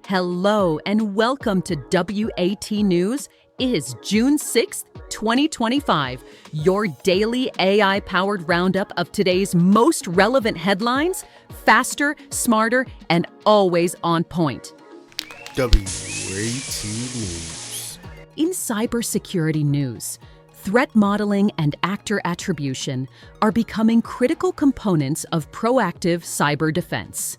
Hello and welcome to W.A.T. News. It is June 6th, 2025, your daily AI-powered roundup of today's most relevant headlines, faster, smarter, and always on point. W.A.T. News. In cybersecurity news, threat modeling and actor attribution are becoming critical components of proactive cyber defense.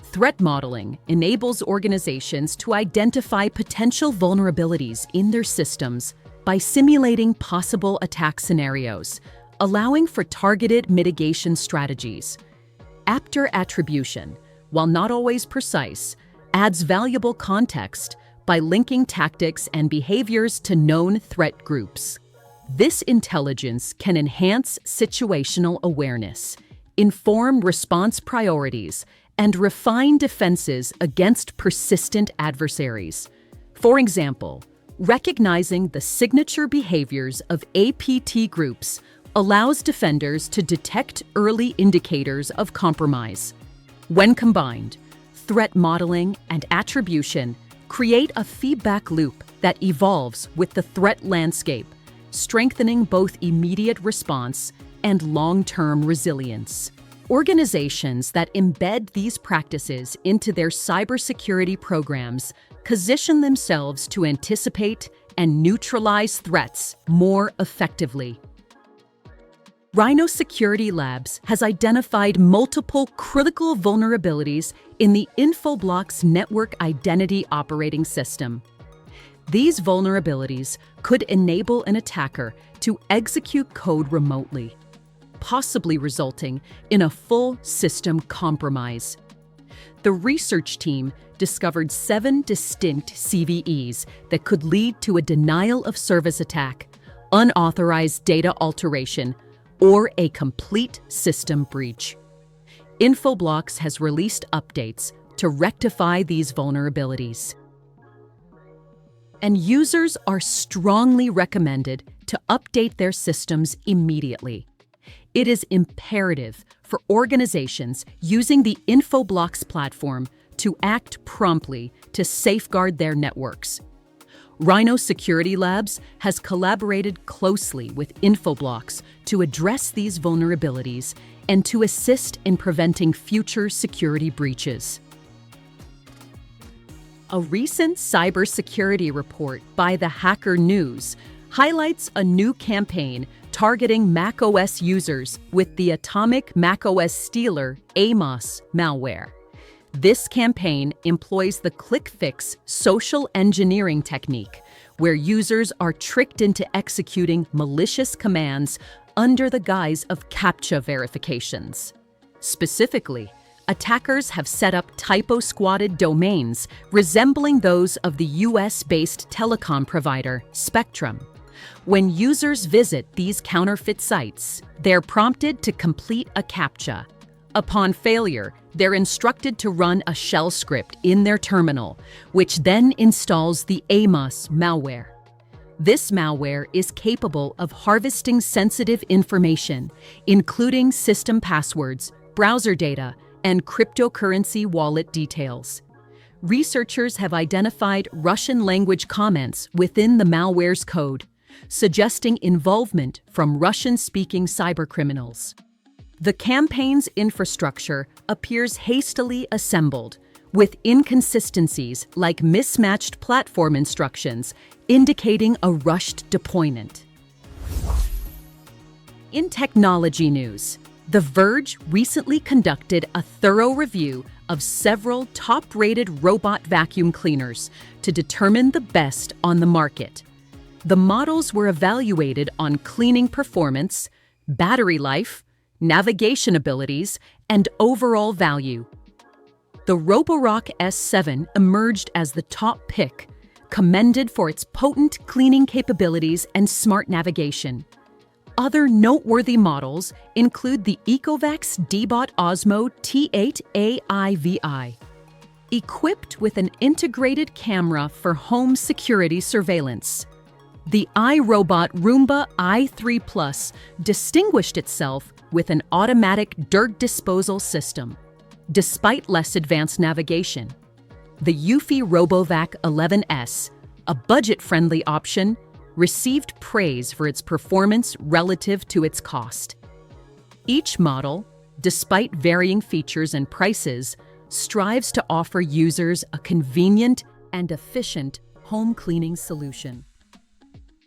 Threat modeling enables organizations to identify potential vulnerabilities in their systems by simulating possible attack scenarios, allowing for targeted mitigation strategies. Actor attribution, while not always precise, adds valuable context by linking tactics and behaviors to known threat groups. This intelligence can enhance situational awareness, inform response priorities, and refine defenses against persistent adversaries. For example, recognizing the signature behaviors of APT groups allows defenders to detect early indicators of compromise. When combined, threat modeling and attribution create a feedback loop that evolves with the threat landscape, strengthening both immediate response and long-term resilience. Organizations that embed these practices into their cybersecurity programs position themselves to anticipate and neutralize threats more effectively. Rhino Security Labs has identified multiple critical vulnerabilities in the Infoblox network identity operating system. These vulnerabilities could enable an attacker to execute code remotely, possibly resulting in a full system compromise. The research team discovered 7 distinct CVEs that could lead to a denial of service attack, unauthorized data alteration, or a complete system breach. Infoblox has released updates to rectify these vulnerabilities. And users are strongly recommended to update their systems immediately. It is imperative for organizations using the Infoblox platform to act promptly to safeguard their networks. Rhino Security Labs has collaborated closely with Infoblox to address these vulnerabilities and to assist in preventing future security breaches. A recent cybersecurity report by the Hacker News highlights a new campaign targeting macOS users with the Atomic macOS Stealer (AMOS) malware. This campaign employs the click-fix social engineering technique, where users are tricked into executing malicious commands under the guise of CAPTCHA verifications. Specifically, attackers have set up typo-squatted domains resembling those of the US-based telecom provider Spectrum. When users visit these counterfeit sites, they're prompted to complete a CAPTCHA. Upon failure, they're instructed to run a shell script in their terminal, which then installs the AMOS malware. This malware is capable of harvesting sensitive information, including system passwords, browser data, and cryptocurrency wallet details. Researchers have identified Russian language comments within the malware's code, suggesting involvement from Russian-speaking cybercriminals. The campaign's infrastructure appears hastily assembled, with inconsistencies like mismatched platform instructions indicating a rushed deployment. In technology news, The Verge recently conducted a thorough review of several top-rated robot vacuum cleaners to determine the best on the market. The models were evaluated on cleaning performance, battery life, navigation abilities, and overall value. The Roborock S7 emerged as the top pick, commended for its potent cleaning capabilities and smart navigation. Other noteworthy models include the Ecovacs Dbot Osmo T8 AIVI. Equipped with an integrated camera for home security surveillance, the iRobot Roomba i3 Plus distinguished itself with an automatic dirt disposal system, despite less advanced navigation. The Eufy RoboVac 11S, a budget-friendly option, received praise for its performance relative to its cost. Each model, despite varying features and prices, strives to offer users a convenient and efficient home cleaning solution.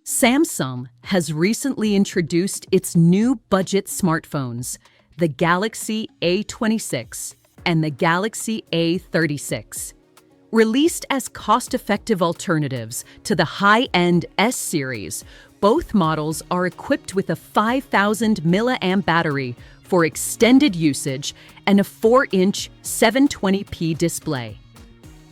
Samsung has recently introduced its new budget smartphones, the Galaxy A26 and the Galaxy A36. Released as cost-effective alternatives to the high-end S series, both models are equipped with a 5,000 mAh battery for extended usage and a 4-inch 720p display.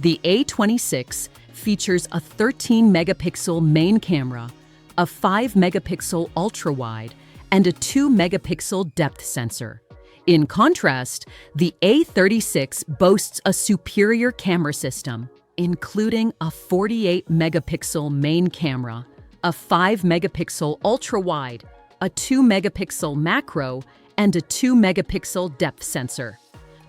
The A26 features a 13-megapixel main camera, a 5-megapixel ultra-wide, and a 2-megapixel depth sensor. In contrast, the A36 boasts a superior camera system, including a 48-megapixel main camera, a 5-megapixel ultra-wide, a 2-megapixel macro, and a 2-megapixel depth sensor.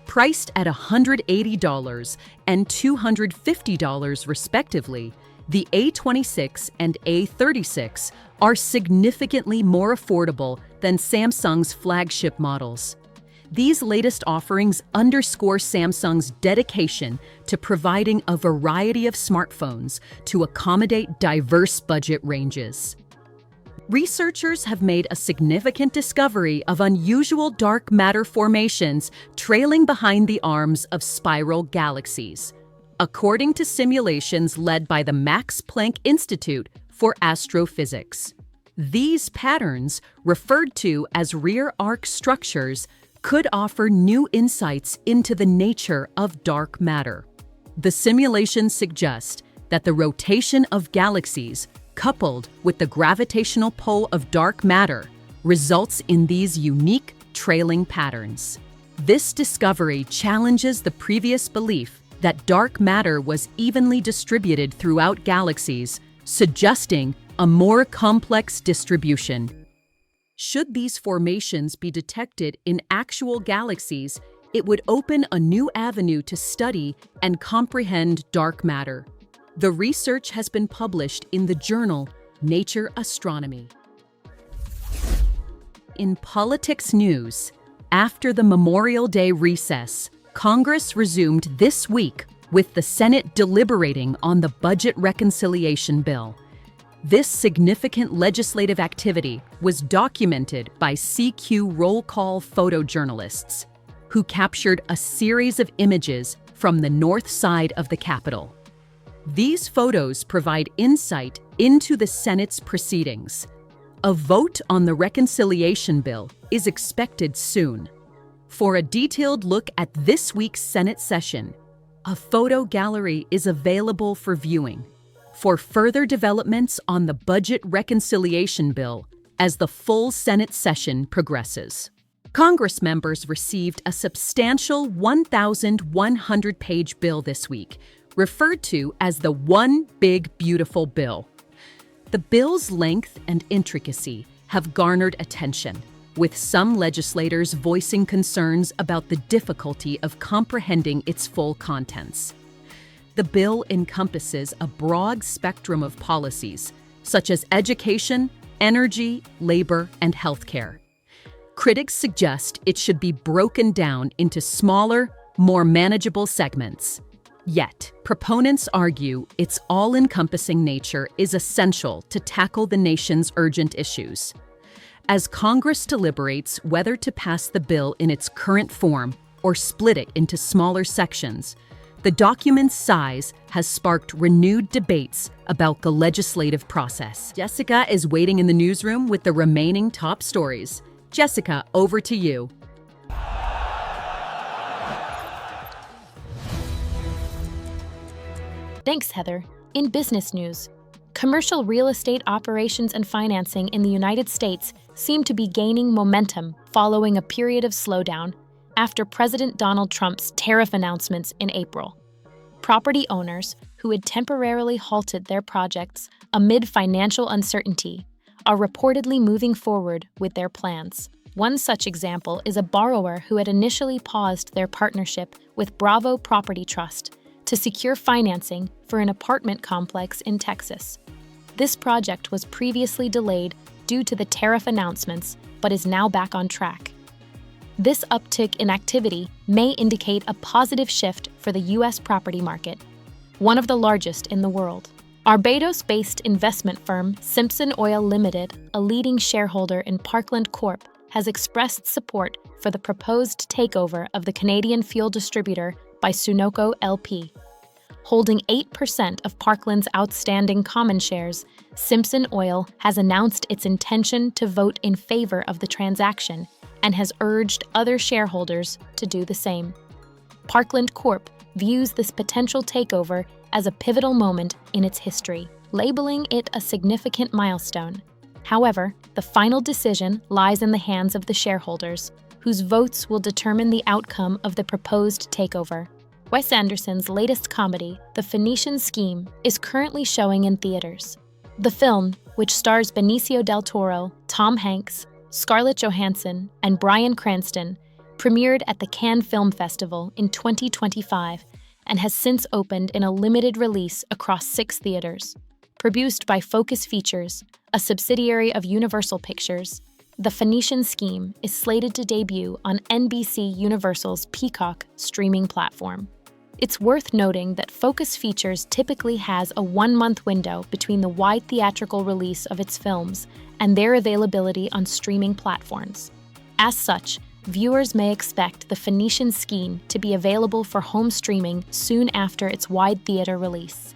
Priced at $180 and $250 respectively, the A26 and A36 are significantly more affordable than Samsung's flagship models. These latest offerings underscore Samsung's dedication to providing a variety of smartphones to accommodate diverse budget ranges. Researchers have made a significant discovery of unusual dark matter formations trailing behind the arms of spiral galaxies, according to simulations led by the Max Planck Institute for Astrophysics. These patterns, referred to as rear arc structures, could offer new insights into the nature of dark matter. The simulations suggest that the rotation of galaxies, coupled with the gravitational pull of dark matter, results in these unique trailing patterns. This discovery challenges the previous belief that dark matter was evenly distributed throughout galaxies, suggesting a more complex distribution. Should these formations be detected in actual galaxies, it would open a new avenue to study and comprehend dark matter. The research has been published in the journal Nature Astronomy. In politics news, after the Memorial Day recess, Congress resumed this week with the Senate deliberating on the budget reconciliation bill. This significant legislative activity was documented by CQ roll call photojournalists, who captured a series of images from the north side of the Capitol. These photos provide insight into the Senate's proceedings. A vote on the reconciliation bill is expected soon. For a detailed look at this week's Senate session, a photo gallery is available for viewing. For further developments on the budget reconciliation bill as the full Senate session progresses. Congress members received a substantial 1,100-page bill this week, referred to as the One Big Beautiful Bill. The bill's length and intricacy have garnered attention, with some legislators voicing concerns about the difficulty of comprehending its full contents. The bill encompasses a broad spectrum of policies, such as education, energy, labor, and healthcare. Critics suggest it should be broken down into smaller, more manageable segments. Yet, proponents argue its all-encompassing nature is essential to tackle the nation's urgent issues. As Congress deliberates whether to pass the bill in its current form or split it into smaller sections, the document's size has sparked renewed debates about the legislative process. Jessica is waiting in the newsroom with the remaining top stories. Jessica, over to you. Thanks, Heather. In business news, commercial real estate operations and financing in the United States seem to be gaining momentum following a period of slowdown after President Donald Trump's tariff announcements in April. Property owners who had temporarily halted their projects amid financial uncertainty are reportedly moving forward with their plans. One such example is a borrower who had initially paused their partnership with Bravo Property Trust to secure financing for an apartment complex in Texas. This project was previously delayed due to the tariff announcements, but is now back on track. This uptick in activity may indicate a positive shift for the U.S. property market, one of the largest in the world. Barbados-based investment firm Simpson Oil Limited, a leading shareholder in Parkland Corp, has expressed support for the proposed takeover of the Canadian fuel distributor by Sunoco LP. Holding 8% of Parkland's outstanding common shares, Simpson Oil has announced its intention to vote in favor of the transaction and has urged other shareholders to do the same. Parkland Corp views this potential takeover as a pivotal moment in its history, labeling it a significant milestone. However, the final decision lies in the hands of the shareholders, whose votes will determine the outcome of the proposed takeover. Wes Anderson's latest comedy, The Phoenician Scheme, is currently showing in theaters. The film, which stars Benicio del Toro, Tom Hanks, Scarlett Johansson, and Bryan Cranston, premiered at the Cannes Film Festival in 2025 and has since opened in a limited release across 6 theaters. Produced by Focus Features, a subsidiary of Universal Pictures, The Phoenician Scheme is slated to debut on NBC Universal's Peacock streaming platform. It's worth noting that Focus Features typically has a 1-month window between the wide theatrical release of its films and their availability on streaming platforms. As such, viewers may expect The Phoenician Scheme to be available for home streaming soon after its wide theater release.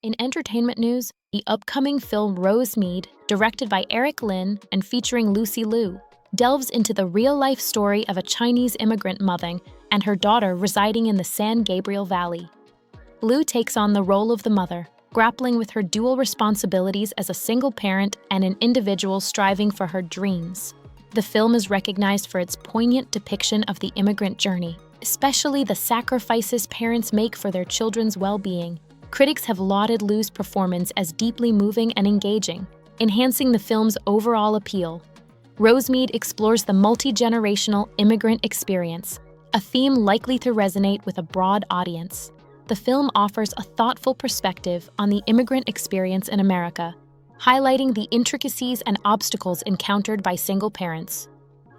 In entertainment news, the upcoming film Rosemead, directed by Eric Lin and featuring Lucy Liu, delves into the real-life story of a Chinese immigrant mother and her daughter residing in the San Gabriel Valley. Liu takes on the role of the mother, grappling with her dual responsibilities as a single parent and an individual striving for her dreams. The film is recognized for its poignant depiction of the immigrant journey, especially the sacrifices parents make for their children's well-being. Critics have lauded Liu's performance as deeply moving and engaging, enhancing the film's overall appeal. Rosemead explores the multi-generational immigrant experience, a theme likely to resonate with a broad audience. The film offers a thoughtful perspective on the immigrant experience in America, highlighting the intricacies and obstacles encountered by single parents.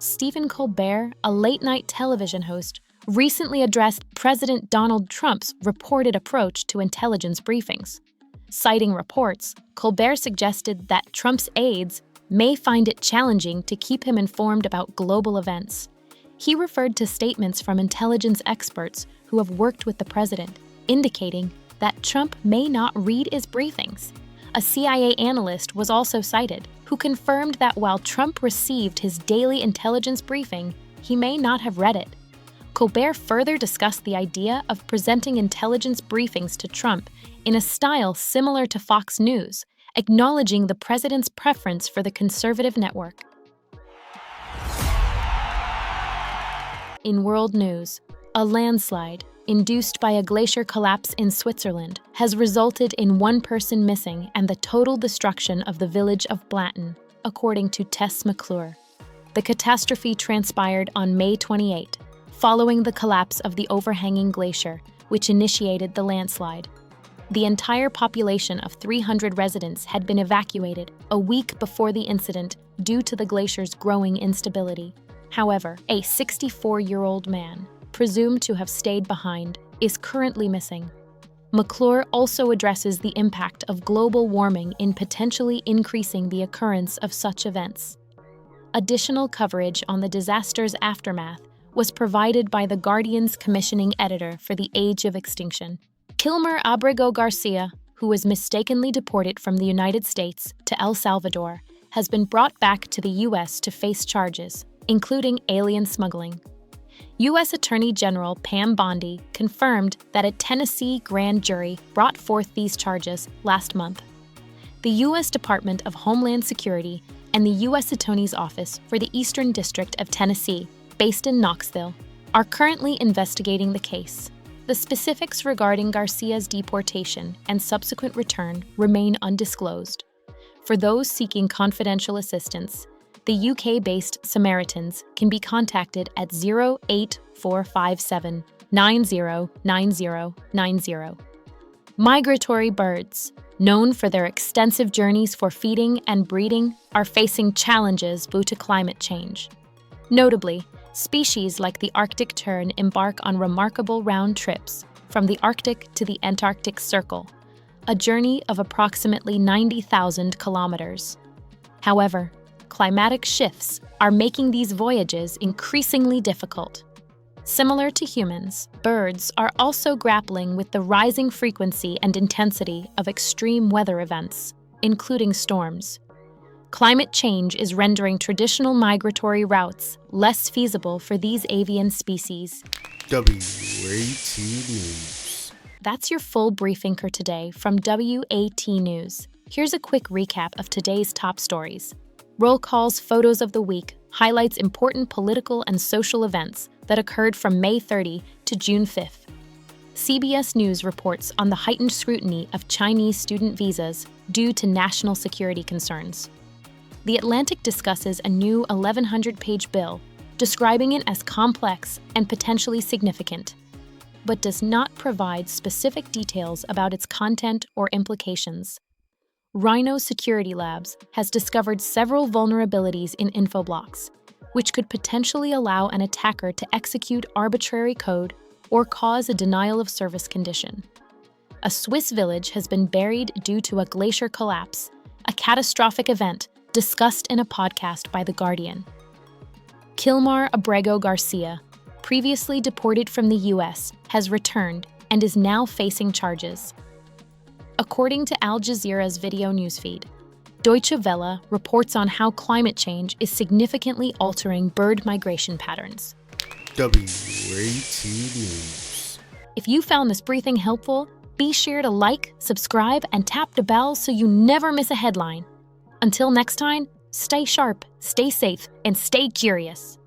Stephen Colbert, a late-night television host, recently addressed President Donald Trump's reported approach to intelligence briefings. Citing reports, Colbert suggested that Trump's aides may find it challenging to keep him informed about global events. He referred to statements from intelligence experts who have worked with the president, indicating that Trump may not read his briefings. A CIA analyst was also cited, who confirmed that while Trump received his daily intelligence briefing, he may not have read it. Colbert further discussed the idea of presenting intelligence briefings to Trump in a style similar to Fox News, acknowledging the president's preference for the conservative network. In world news, a landslide induced by a glacier collapse in Switzerland has resulted in 1 person missing and the total destruction of the village of Blatten, according to Tess McClure. The catastrophe transpired on May 28, following the collapse of the overhanging glacier, which initiated the landslide. The entire population of 300 residents had been evacuated a week before the incident due to the glacier's growing instability. However, a 64-year-old man, presumed to have stayed behind, is currently missing. McClure also addresses the impact of global warming in potentially increasing the occurrence of such events. Additional coverage on the disaster's aftermath was provided by The Guardian's commissioning editor for The Age of Extinction. Kilmer Abrego Garcia, who was mistakenly deported from the United States to El Salvador, has been brought back to the U.S. to face charges, including alien smuggling. U.S. Attorney General Pam Bondi confirmed that a Tennessee grand jury brought forth these charges last month. The U.S. Department of Homeland Security and the U.S. Attorney's Office for the Eastern District of Tennessee, based in Knoxville, are currently investigating the case. The specifics regarding Garcia's deportation and subsequent return remain undisclosed. For those seeking confidential assistance, the UK-based Samaritans can be contacted at 08457 909090. Migratory birds, known for their extensive journeys for feeding and breeding, are facing challenges due to climate change. Notably, species like the Arctic tern embark on remarkable round trips from the Arctic to the Antarctic Circle, a journey of approximately 90,000 kilometers. However, climatic shifts are making these voyages increasingly difficult. Similar to humans, birds are also grappling with the rising frequency and intensity of extreme weather events, including storms. Climate change is rendering traditional migratory routes less feasible for these avian species. W.A.T. News. That's your full briefing for today from W.A.T. News. Here's a quick recap of today's top stories. Roll Call's Photos of the Week highlights important political and social events that occurred from May 30 to June 5th. CBS News reports on the heightened scrutiny of Chinese student visas due to national security concerns. The Atlantic discusses a new 1,100-page bill, describing it as complex and potentially significant, but does not provide specific details about its content or implications. Rhino Security Labs has discovered several vulnerabilities in Infoblox, which could potentially allow an attacker to execute arbitrary code or cause a denial of service condition. A Swiss village has been buried due to a glacier collapse, a catastrophic event discussed in a podcast by The Guardian. Kilmar Abrego Garcia, previously deported from the U.S., has returned and is now facing charges. According to Al Jazeera's video newsfeed, Deutsche Welle reports on how climate change is significantly altering bird migration patterns. W.A.T. News. If you found this briefing helpful, be sure to like, subscribe, and tap the bell so you never miss a headline. Until next time, stay sharp, stay safe, and stay curious.